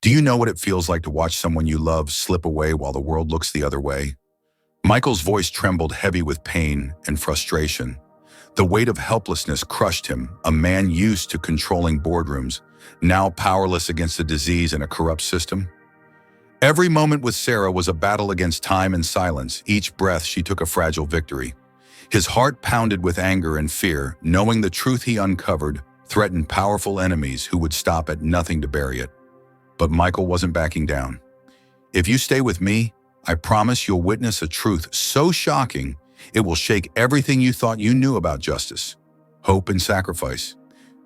Do you know what it feels like to watch someone you love slip away while the world looks the other way? Michael's voice trembled heavy with pain and frustration. The weight of helplessness crushed him, a man used to controlling boardrooms, now powerless against a disease and a corrupt system. Every moment with Sarah was a battle against time and silence. Each breath she took a fragile victory. His heart pounded with anger and fear, knowing the truth he uncovered threatened powerful enemies who would stop at nothing to bury it. But Michael wasn't backing down. "If you stay with me, I promise you'll witness a truth so shocking it will shake everything you thought you knew about justice, hope, and sacrifice."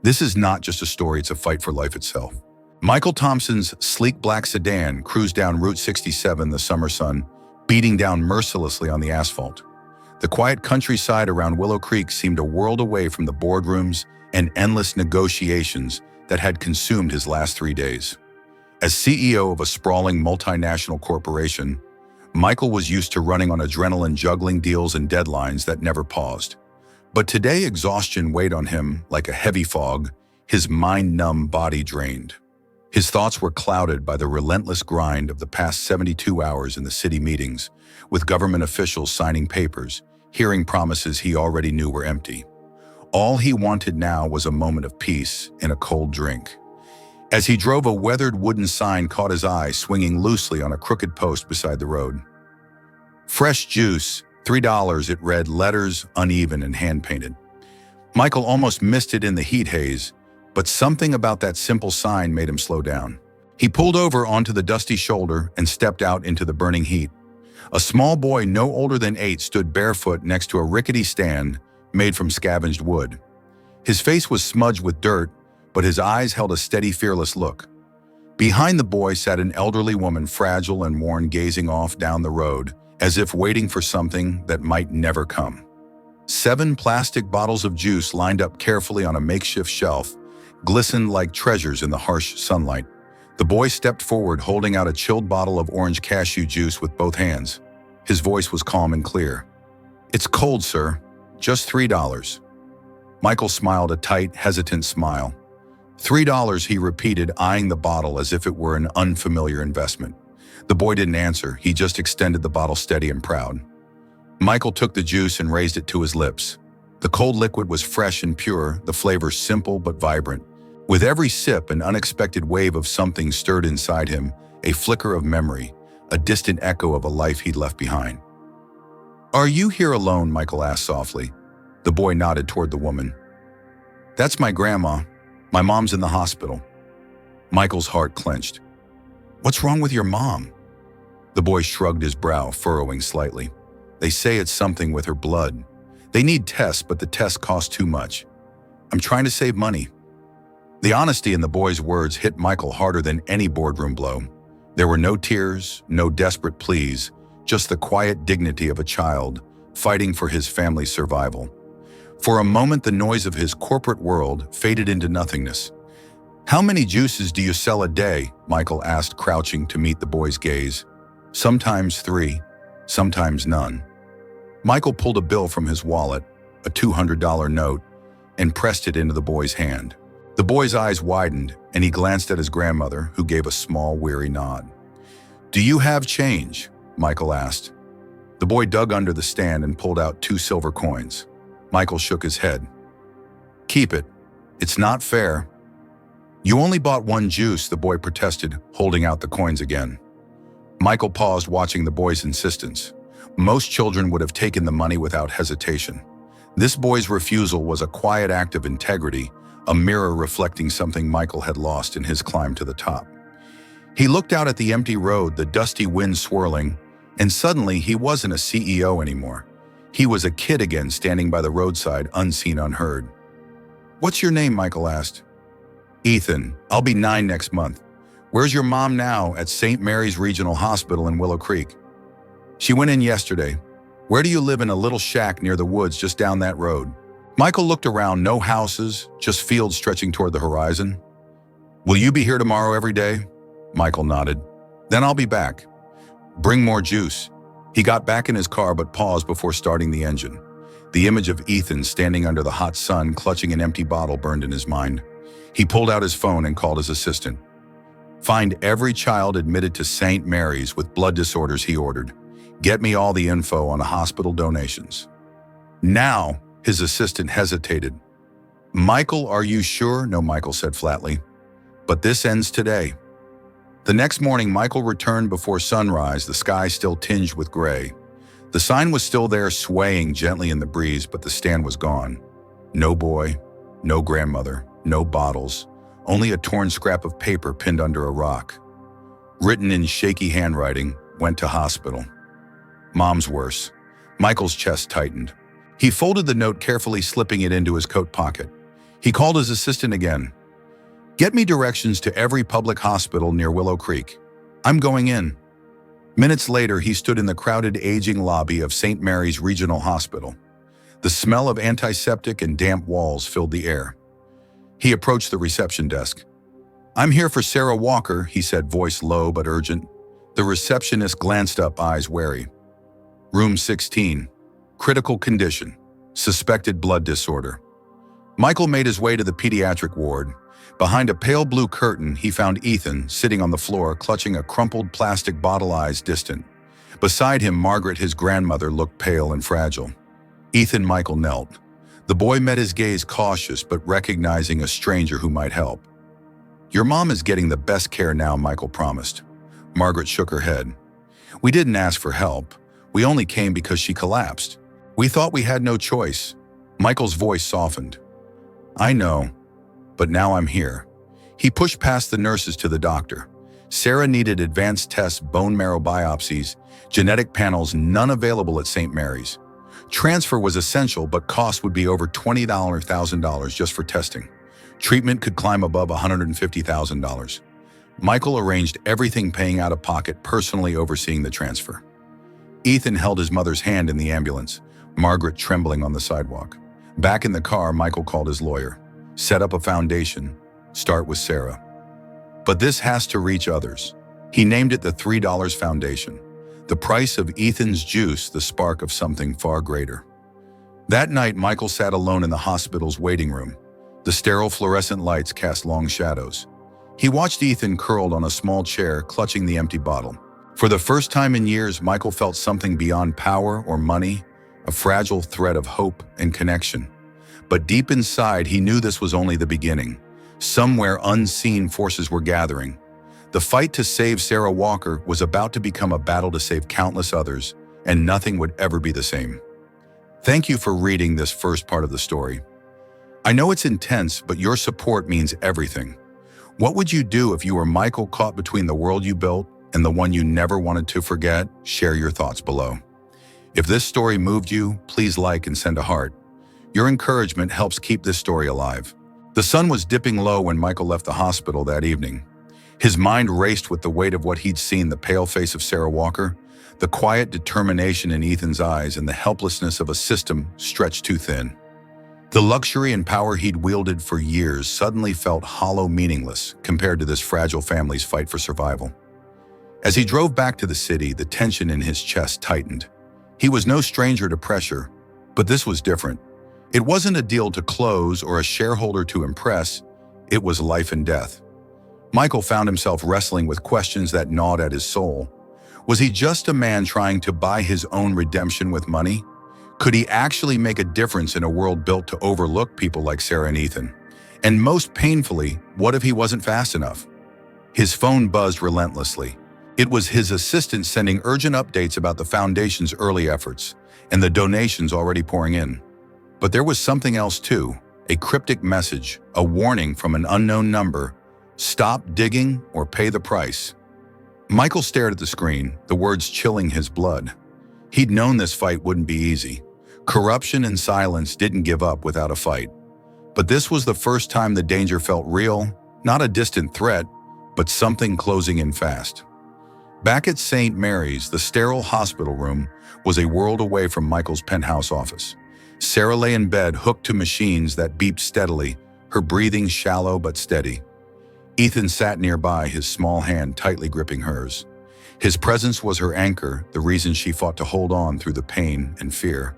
This is not just a story, it's a fight for life itself. Michael Thompson's sleek black sedan cruised down Route 67, the summer sun beating down mercilessly on the asphalt. The quiet countryside around Willow Creek seemed a world away from the boardrooms and endless negotiations that had consumed his last 3 days. As CEO of a sprawling multinational corporation, Michael was used to running on adrenaline, juggling deals and deadlines that never paused. But today, exhaustion weighed on him like a heavy fog, his mind-numb body drained. His thoughts were clouded by the relentless grind of the past 72 hours in the city meetings, with government officials signing papers, hearing promises he already knew were empty. All he wanted now was a moment of peace and a cold drink. As he drove, a weathered wooden sign caught his eye, swinging loosely on a crooked post beside the road. "Fresh juice, $3, it read, letters uneven and hand-painted. Michael almost missed it in the heat haze, but something about that simple sign made him slow down. He pulled over onto the dusty shoulder and stepped out into the burning heat. A small boy no older than 8 stood barefoot next to a rickety stand made from scavenged wood. His face was smudged with dirt, but his eyes held a steady, fearless look. Behind the boy sat an elderly woman, fragile and worn, gazing off down the road, as if waiting for something that might never come. 7 plastic bottles of juice lined up carefully on a makeshift shelf glistened like treasures in the harsh sunlight. The boy stepped forward, holding out a chilled bottle of orange cashew juice with both hands. His voice was calm and clear. "It's cold, sir. Just $3. Michael smiled, a tight, hesitant smile. $3, he repeated, eyeing the bottle as if it were an unfamiliar investment. The boy didn't answer. He just extended the bottle steady and proud. Michael took the juice and raised it to his lips. The cold liquid was fresh and pure, the flavor simple but vibrant. With every sip, an unexpected wave of something stirred inside him, a flicker of memory, a distant echo of a life he'd left behind. "Are you here alone?" Michael asked softly. The boy nodded toward the woman. "That's my grandma. My mom's in the hospital." Michael's heart clenched. "What's wrong with your mom?" The boy shrugged his brow, furrowing slightly. "They say it's something with her blood. They need tests, but the tests cost too much. I'm trying to save money." The honesty in the boy's words hit Michael harder than any boardroom blow. There were no tears, no desperate pleas, just the quiet dignity of a child fighting for his family's survival. For a moment, the noise of his corporate world faded into nothingness. "How many juices do you sell a day?" Michael asked, crouching to meet the boy's gaze. "Sometimes 3, sometimes none." Michael pulled a bill from his wallet, a $200 note, and pressed it into the boy's hand. The boy's eyes widened, and he glanced at his grandmother, who gave a small, weary nod. "Do you have change?" Michael asked. The boy dug under the stand and pulled out 2 silver coins. Michael shook his head. "Keep it. It's not fair." "You only bought 1 juice," the boy protested, holding out the coins again. Michael paused, watching the boy's insistence. Most children would have taken the money without hesitation. This boy's refusal was a quiet act of integrity, a mirror reflecting something Michael had lost in his climb to the top. He looked out at the empty road, the dusty wind swirling, and suddenly he wasn't a CEO anymore. He was a kid again, standing by the roadside, unseen, unheard. "What's your name?" Michael asked. "Ethan. I'll be 9 next month. Where's your mom now?" "At St. Mary's Regional Hospital in Willow Creek." "She went in yesterday. Where do you live?" "In a little shack near the woods just down that road." Michael looked around. No houses, just fields stretching toward the horizon. "Will you be here tomorrow every day?" Michael nodded. "Then I'll be back. Bring more juice." He got back in his car but paused before starting the engine. The image of Ethan standing under the hot sun, clutching an empty bottle, burned in his mind. He pulled out his phone and called his assistant. Find every child admitted to St. Mary's with blood disorders, he ordered. Get me all the info on the hospital donations. Now, his assistant hesitated. Michael, are you sure? No, Michael said flatly. But this ends today. The next morning, Michael returned before sunrise, the sky still tinged with gray. The sign was still there, swaying gently in the breeze, but the stand was gone. No boy, no grandmother, no bottles, only a torn scrap of paper pinned under a rock. Written in shaky handwriting, went to hospital. Mom's worse. Michael's chest tightened. He folded the note carefully, slipping it into his coat pocket. He called his assistant again. Get me directions to every public hospital near Willow Creek. I'm going in. Minutes later, he stood in the crowded, aging lobby of St. Mary's Regional Hospital. The smell of antiseptic and damp walls filled the air. He approached the reception desk. I'm here for Sarah Walker, he said, voice low but urgent. The receptionist glanced up, eyes wary. Room 16. Critical condition. Suspected blood disorder. Michael made his way to the pediatric ward. Behind a pale blue curtain, he found Ethan sitting on the floor, clutching a crumpled plastic bottle, eyes distant. Beside him, Margaret, his grandmother, looked pale and fragile. Ethan, Michael knelt. The boy met his gaze, cautious but recognizing a stranger who might help. Your mom is getting the best care now, Michael promised. Margaret shook her head. We didn't ask for help. We only came because she collapsed. We thought we had no choice. Michael's voice softened. I know, but now I'm here. He pushed past the nurses to the doctor. Sarah needed advanced tests, bone marrow biopsies, genetic panels, none available at St. Mary's. Transfer was essential, but cost would be over $20,000 just for testing. Treatment could climb above $150,000. Michael arranged everything, paying out of pocket, personally overseeing the transfer. Ethan held his mother's hand in the ambulance, Margaret trembling on the sidewalk. Back in the car, Michael called his lawyer. Set up a foundation. Start with Sarah. But this has to reach others. He named it the $3 Foundation. The price of Ethan's juice, the spark of something far greater. That night, Michael sat alone in the hospital's waiting room. The sterile fluorescent lights cast long shadows. He watched Ethan curled on a small chair, clutching the empty bottle. For the first time in years, Michael felt something beyond power or money, a fragile thread of hope and connection. But deep inside, he knew this was only the beginning. Somewhere unseen forces were gathering. The fight to save Sarah Walker was about to become a battle to save countless others, and nothing would ever be the same. Thank you for reading this first part of the story. I know it's intense, but your support means everything. What would you do if you were Michael, caught between the world you built and the one you never wanted to forget? Share your thoughts below. If this story moved you, please like and send a heart. Your encouragement helps keep this story alive. The sun was dipping low when Michael left the hospital that evening. His mind raced with the weight of what he'd seen: the pale face of Sarah Walker, the quiet determination in Ethan's eyes, and the helplessness of a system stretched too thin. The luxury and power he'd wielded for years suddenly felt hollow, meaningless compared to this fragile family's fight for survival. As he drove back to the city, the tension in his chest tightened. He was no stranger to pressure, but this was different. It wasn't a deal to close or a shareholder to impress. It was life and death. Michael found himself wrestling with questions that gnawed at his soul. Was he just a man trying to buy his own redemption with money? Could he actually make a difference in a world built to overlook people like Sarah and Ethan? And most painfully, what if he wasn't fast enough? His phone buzzed relentlessly. It was his assistant sending urgent updates about the foundation's early efforts and the donations already pouring in. But there was something else too, a cryptic message, a warning from an unknown number: stop digging or pay the price. Michael stared at the screen, the words chilling his blood. He'd known this fight wouldn't be easy. Corruption and silence didn't give up without a fight. But this was the first time the danger felt real, not a distant threat, but something closing in fast. Back at St. Mary's, the sterile hospital room was a world away from Michael's penthouse office. Sarah lay in bed, hooked to machines that beeped steadily, her breathing shallow but steady. Ethan sat nearby, his small hand tightly gripping hers. His presence was her anchor, the reason she fought to hold on through the pain and fear.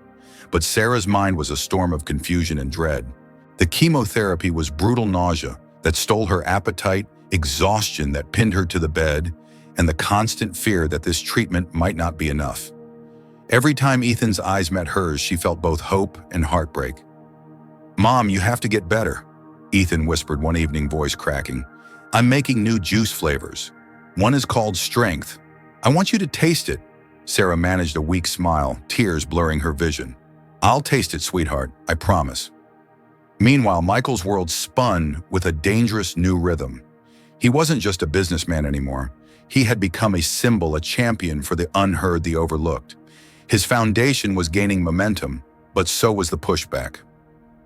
But Sarah's mind was a storm of confusion and dread. The chemotherapy was brutal nausea that stole her appetite exhaustion that pinned her to the bed, and the constant fear that this treatment might not be enough. Every time Ethan's eyes met hers, she felt both hope and heartbreak. "Mom, you have to get better," Ethan whispered one evening, voice cracking. "I'm making new juice flavors. One is called Strength. I want you to taste it." Sarah managed a weak smile, tears blurring her vision. "I'll taste it, sweetheart, I promise." Meanwhile, Michael's world spun with a dangerous new rhythm. He wasn't just a businessman anymore. He had become a symbol, a champion for the unheard, the overlooked. His foundation was gaining momentum, but so was the pushback.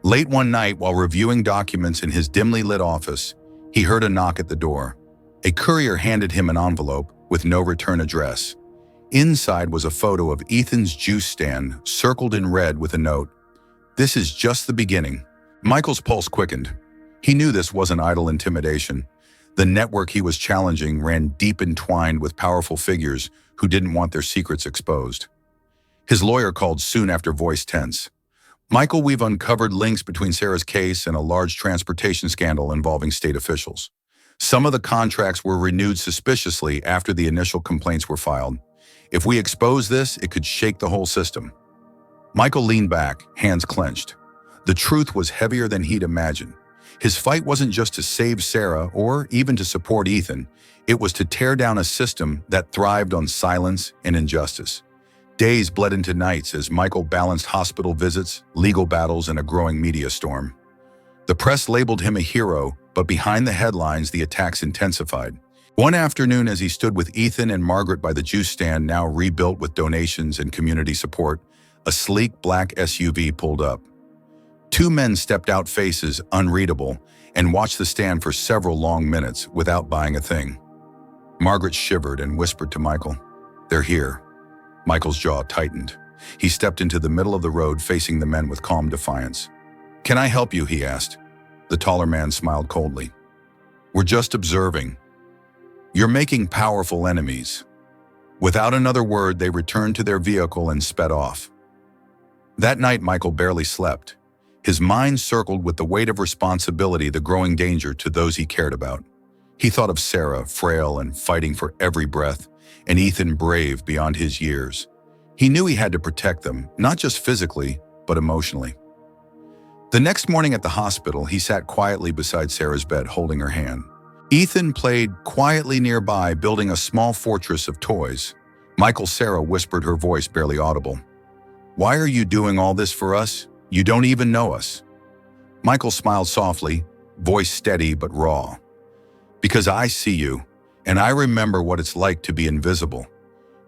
Late one night, while reviewing documents in his dimly lit office, he heard a knock at the door. A courier handed him an envelope with no return address. Inside was a photo of Ethan's juice stand, circled in red with a note. "This is just the beginning." Michael's pulse quickened. He knew this wasn't idle intimidation. The network he was challenging ran deep entwined with powerful figures who didn't want their secrets exposed. His lawyer called soon after, voice tense. "Michael, we've uncovered links between Sarah's case and a large transportation scandal involving state officials. Some of the contracts were renewed suspiciously after the initial complaints were filed. If we expose this, it could shake the whole system." Michael leaned back, hands clenched. The truth was heavier than he'd imagined. His fight wasn't just to save Sarah or even to support Ethan. It was to tear down a system that thrived on silence and injustice. Days bled into nights as Michael balanced hospital visits, legal battles, and a growing media storm. The press labeled him a hero, but behind the headlines, the attacks intensified. One afternoon, as he stood with Ethan and Margaret by the juice stand, now rebuilt with donations and community support, a sleek black SUV pulled up. Two men stepped out, faces unreadable, and watched the stand for several long minutes without buying a thing. Margaret shivered and whispered to Michael, "They're here." Michael's jaw tightened. He stepped into the middle of the road, facing the men with calm defiance. "Can I help you?" he asked. The taller man smiled coldly. "We're just observing. You're making powerful enemies." Without another word, they returned to their vehicle and sped off. That night, Michael barely slept. His mind circled with the weight of responsibility, the growing danger to those he cared about. He thought of Sarah, frail and fighting for every breath, and Ethan, brave beyond his years. He knew he had to protect them, not just physically, but emotionally. The next morning at the hospital, he sat quietly beside Sarah's bed, holding her hand. Ethan played quietly nearby, building a small fortress of toys. "Michael," Sarah whispered, her voice barely audible. "Why are you doing all this for us? You don't even know us." Michael smiled softly, voice steady but raw. "Because I see you, and I remember what it's like to be invisible.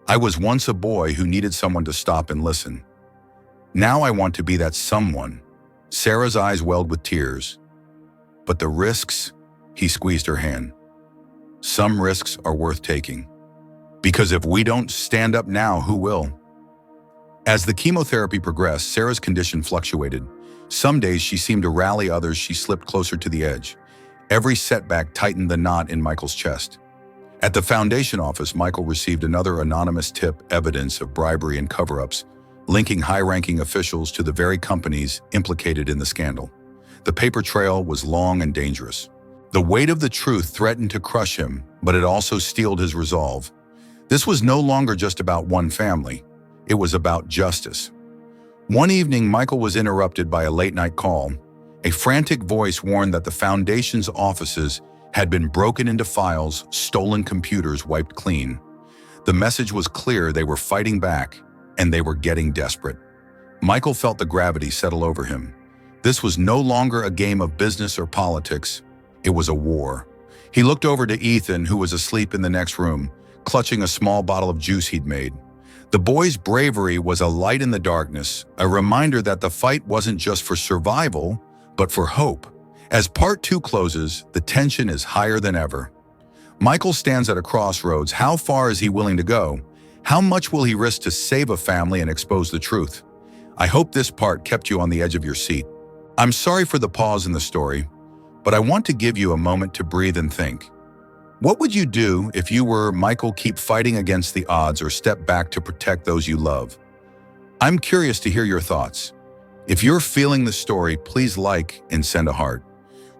I was once a boy who needed someone to stop and listen. Now I want to be that someone." Sarah's eyes welled with tears. "But the risks," he squeezed her hand. "Some risks are worth taking. Because if we don't stand up now, who will?" As the chemotherapy progressed, Sarah's condition fluctuated. Some days she seemed to rally, others she slipped closer to the edge. Every setback tightened the knot in Michael's chest. At the foundation office, Michael received another anonymous tip, evidence of bribery and cover-ups, linking high-ranking officials to the very companies implicated in the scandal. The paper trail was long and dangerous. The weight of the truth threatened to crush him, but it also steeled his resolve. This was no longer just about one family. It was about justice. One evening, Michael was interrupted by a late-night call. A frantic voice warned that the foundation's offices had been broken into, files, stolen computers wiped clean. The message was clear: they were fighting back, and they were getting desperate. Michael felt the gravity settle over him. This was no longer a game of business or politics. It was a war. He looked over to Ethan, who was asleep in the next room, clutching a small bottle of juice he'd made. The boy's bravery was a light in the darkness, a reminder that the fight wasn't just for survival, but for hope. As part 2 closes, the tension is higher than ever. Michael stands at a crossroads. How far is he willing to go? How much will he risk to save a family and expose the truth? I hope this part kept you on the edge of your seat. I'm sorry for the pause in the story, but I want to give you a moment to breathe and think. What would you do if you were Michael? Keep fighting against the odds or step back to protect those you love? I'm curious to hear your thoughts. If you're feeling the story, please like and send a heart.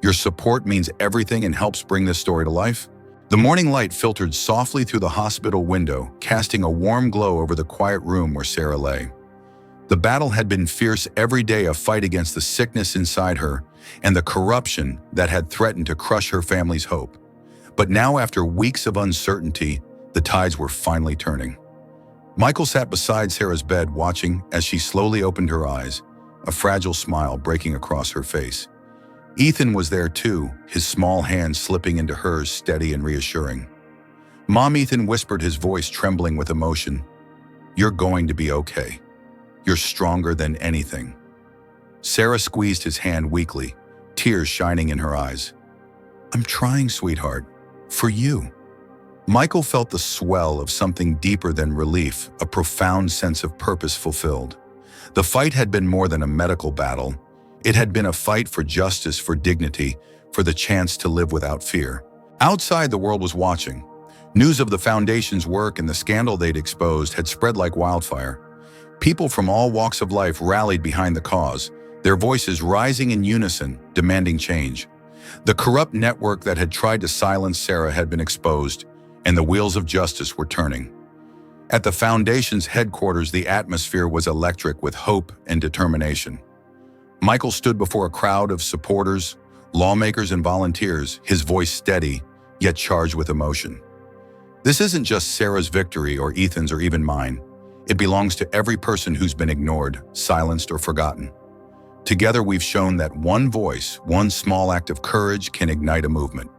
Your support means everything and helps bring this story to life. The morning light filtered softly through the hospital window, casting a warm glow over the quiet room where Sarah lay. The battle had been fierce every day, a fight against the sickness inside her and the corruption that had threatened to crush her family's hope. But now, after weeks of uncertainty, the tides were finally turning. Michael sat beside Sarah's bed, watching as she slowly opened her eyes, a fragile smile breaking across her face. Ethan was there too, his small hand slipping into hers, steady and reassuring. "Mom," Ethan whispered, his voice trembling with emotion. "You're going to be okay. You're stronger than anything." Sarah squeezed his hand weakly, tears shining in her eyes. "I'm trying, sweetheart. For you." Michael felt the swell of something deeper than relief, a profound sense of purpose fulfilled. The fight had been more than a medical battle. It had been a fight for justice, for dignity, for the chance to live without fear. Outside, the world was watching. News of the Foundation's work and the scandal they'd exposed had spread like wildfire. People from all walks of life rallied behind the cause, their voices rising in unison, demanding change. The corrupt network that had tried to silence Sarah had been exposed, and the wheels of justice were turning. At the Foundation's headquarters, the atmosphere was electric with hope and determination. Michael stood before a crowd of supporters, lawmakers, and volunteers, his voice steady, yet charged with emotion. "This isn't just Sarah's victory or Ethan's or even mine. It belongs to every person who's been ignored, silenced, or forgotten. Together, we've shown that one voice, one small act of courage can ignite a movement."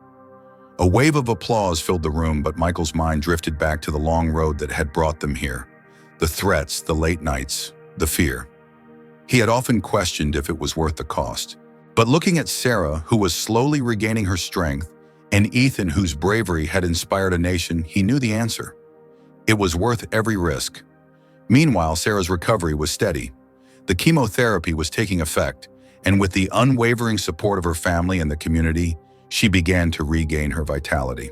A wave of applause filled the room, but Michael's mind drifted back to the long road that had brought them here. The threats, the late nights, the fear. He had often questioned if it was worth the cost. But looking at Sarah, who was slowly regaining her strength, and Ethan, whose bravery had inspired a nation, he knew the answer. It was worth every risk. Meanwhile, Sarah's recovery was steady. The chemotherapy was taking effect, and with the unwavering support of her family and the community, she began to regain her vitality.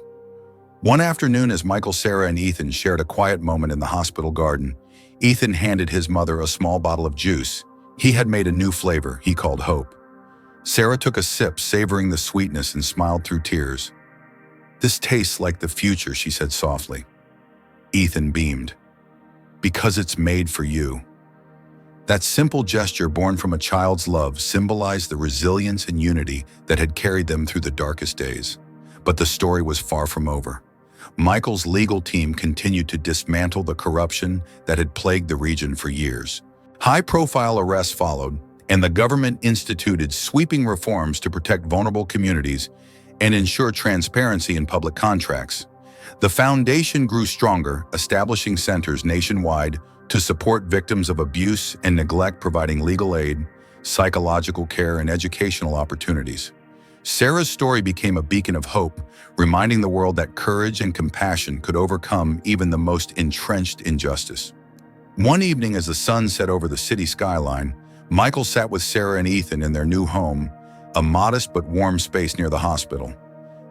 One afternoon, as Michael, Sarah, and Ethan shared a quiet moment in the hospital garden, Ethan handed his mother a small bottle of juice. He had made a new flavor he called Hope. Sarah took a sip, savoring the sweetness, and smiled through tears. "This tastes like the future," she said softly. Ethan beamed. "Because it's made for you." That simple gesture, born from a child's love, symbolized the resilience and unity that had carried them through the darkest days. But the story was far from over. Michael's legal team continued to dismantle the corruption that had plagued the region for years. High-profile arrests followed, and the government instituted sweeping reforms to protect vulnerable communities and ensure transparency in public contracts. The foundation grew stronger, establishing centers nationwide to support victims of abuse and neglect, providing legal aid, psychological care, and educational opportunities. Sarah's story became a beacon of hope, reminding the world that courage and compassion could overcome even the most entrenched injustice. One evening, as the sun set over the city skyline, Michael sat with Sarah and Ethan in their new home, a modest but warm space near the hospital.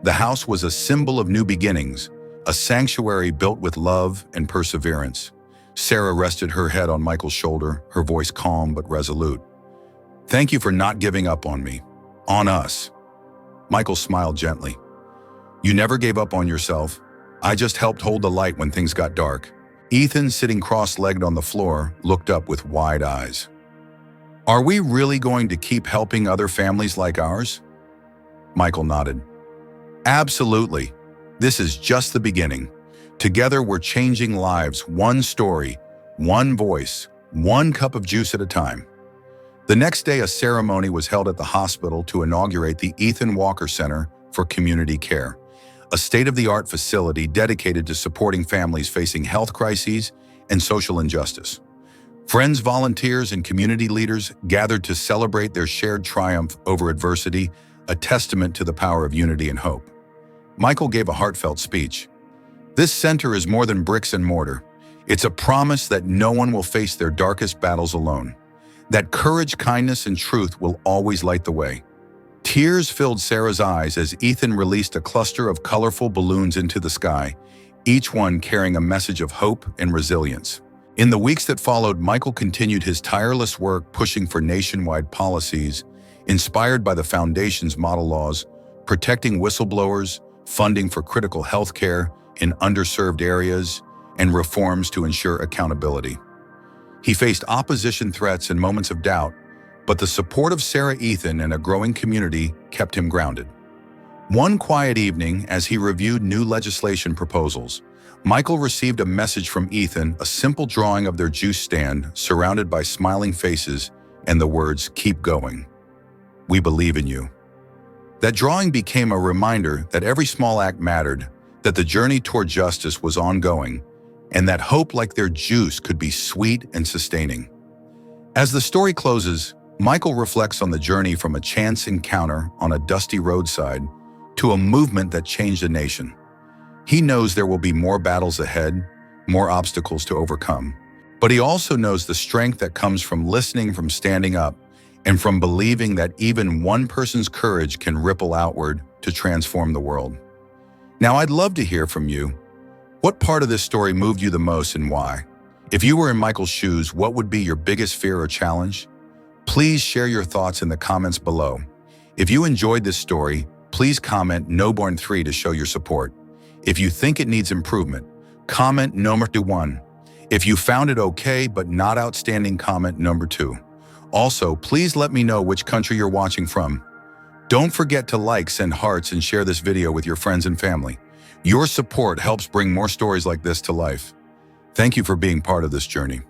The house was a symbol of new beginnings, a sanctuary built with love and perseverance. Sarah rested her head on Michael's shoulder, her voice calm but resolute. "Thank you for not giving up on me, on us." Michael smiled gently. "You never gave up on yourself. I just helped hold the light when things got dark." Ethan, sitting cross-legged on the floor, looked up with wide eyes. "Are we really going to keep helping other families like ours?" Michael nodded. "Absolutely. This is just the beginning. Together, we're changing lives, one story, one voice, one cup of juice at a time." The next day, a ceremony was held at the hospital to inaugurate the Ethan Walker Center for Community Care, a state-of-the-art facility dedicated to supporting families facing health crises and social injustice. Friends, volunteers, and community leaders gathered to celebrate their shared triumph over adversity, a testament to the power of unity and hope. Michael gave a heartfelt speech. "This center is more than bricks and mortar. It's a promise that no one will face their darkest battles alone. That courage, kindness, and truth will always light the way." Tears filled Sarah's eyes as Ethan released a cluster of colorful balloons into the sky, each one carrying a message of hope and resilience. In the weeks that followed, Michael continued his tireless work, pushing for nationwide policies, inspired by the Foundation's model laws, protecting whistleblowers, funding for critical health care in underserved areas, and reforms to ensure accountability. He faced opposition threats and moments of doubt, but the support of Sarah Ethan and a growing community kept him grounded. One quiet evening, as he reviewed new legislation proposals, Michael received a message from Ethan, a simple drawing of their juice stand surrounded by smiling faces and the words, "Keep going. We believe in you." That drawing became a reminder that every small act mattered, that the journey toward justice was ongoing, and that hope like their juice could be sweet and sustaining. As the story closes, Michael reflects on the journey from a chance encounter on a dusty roadside to a movement that changed a nation. He knows there will be more battles ahead, more obstacles to overcome, but he also knows the strength that comes from listening, from standing up, and from believing that even one person's courage can ripple outward to transform the world. Now, I'd love to hear from you. What part of this story moved you the most and why? If you were in Michael's shoes, what would be your biggest fear or challenge? Please share your thoughts in the comments below. If you enjoyed this story, please comment Noborn 3 to show your support. If you think it needs improvement, comment number 1. If you found it okay but not outstanding, comment number 2. Also, please let me know which country you're watching from. Don't forget to like, send hearts, and share this video with your friends and family. Your support helps bring more stories like this to life. Thank you for being part of this journey.